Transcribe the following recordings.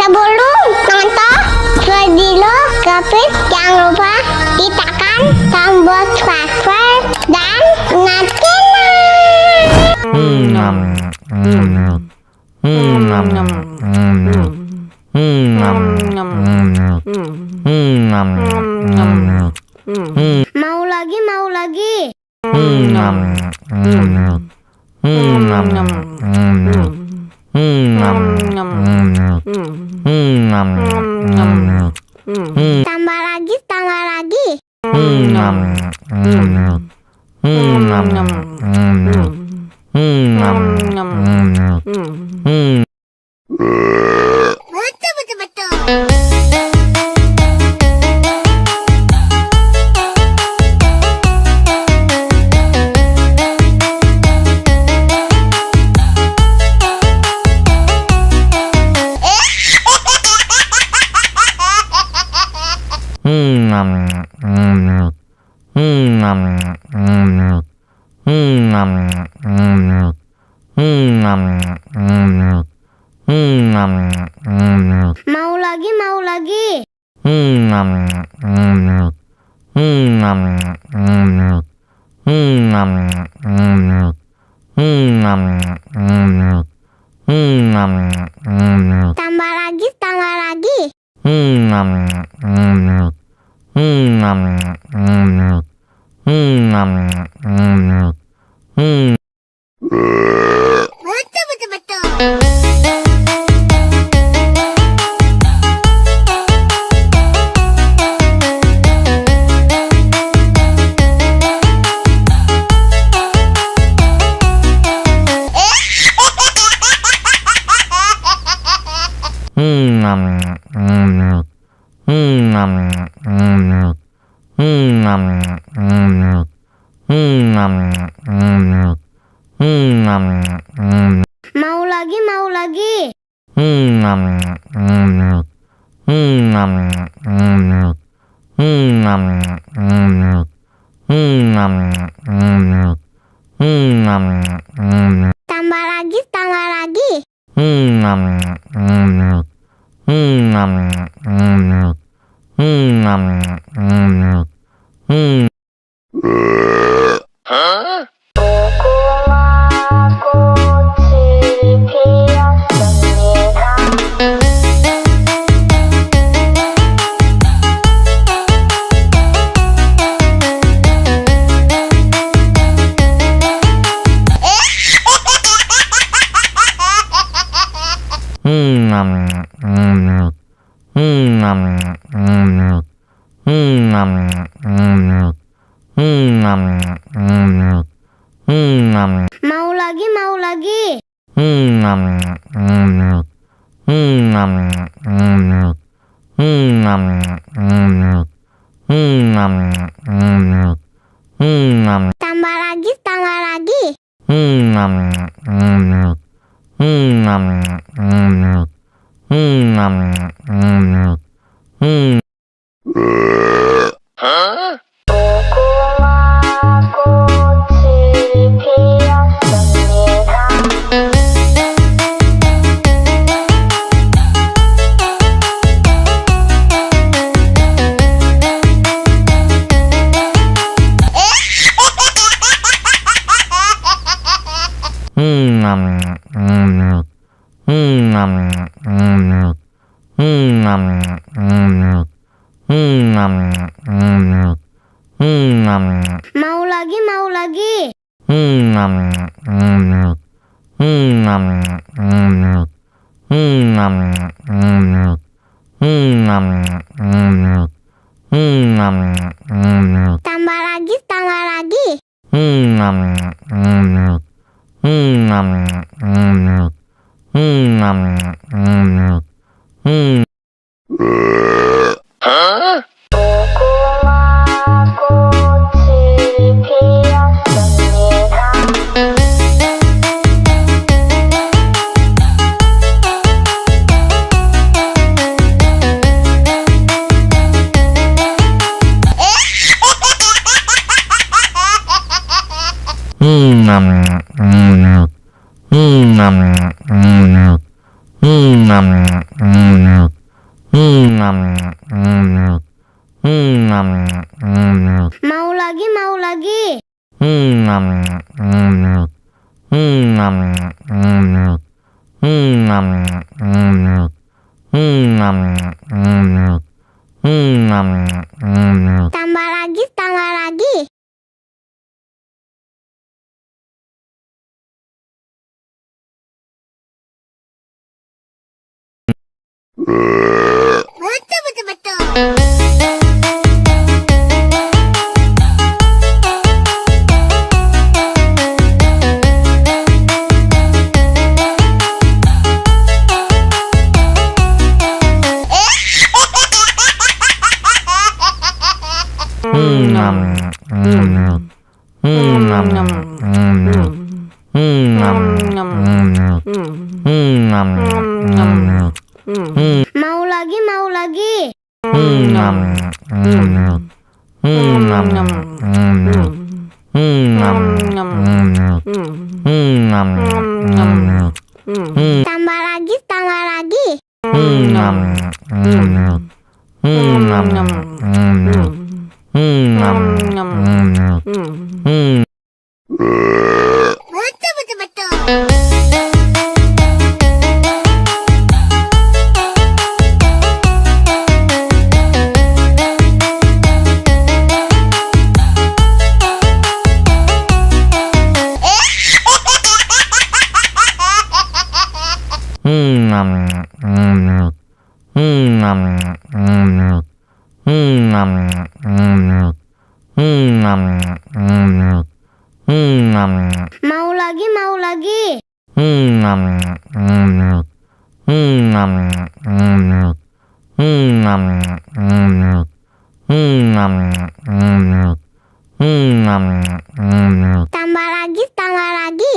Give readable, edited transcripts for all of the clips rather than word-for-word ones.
Sebelum nonton video Kepit, jangan lupa tekan tombol subscribe dan nyalakan. Mau lagi, mau lagi. Tambah lagi, tambah lagi. Betul, betul, betul. Mau lagi, mau lagi. Tambah lagi, tambah lagi. Betul, betul, betul. Mau lagi, mau lagi. Tambah lagi, tambah lagi. Mau lagi, mau lagi. Tambah lagi, tambah lagi. Mau lagi, mau lagi. Tambah lagi, tambah lagi. Tambah lagi, tambah lagi. Betul, betul, betul. Mau lagi, mau lagi. Tambah lagi, tambah lagi. Betul, betul, betul. Mau lagi, mau lagi. Tambah lagi, tambah lagi.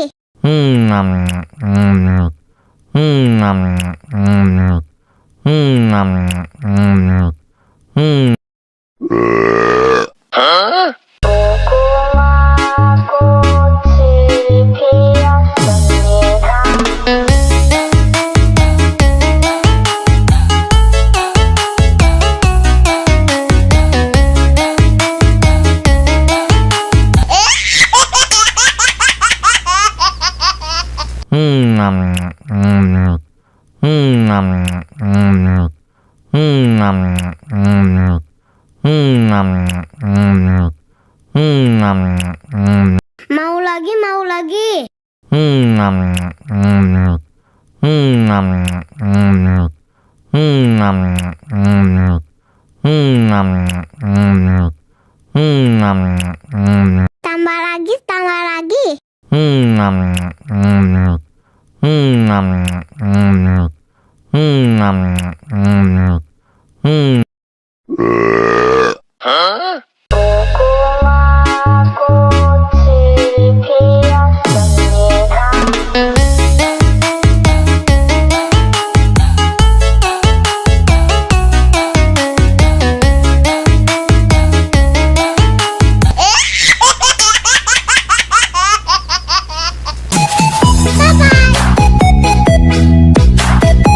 Mau lagi, mau lagi. Tambah lagi, tambah lagi.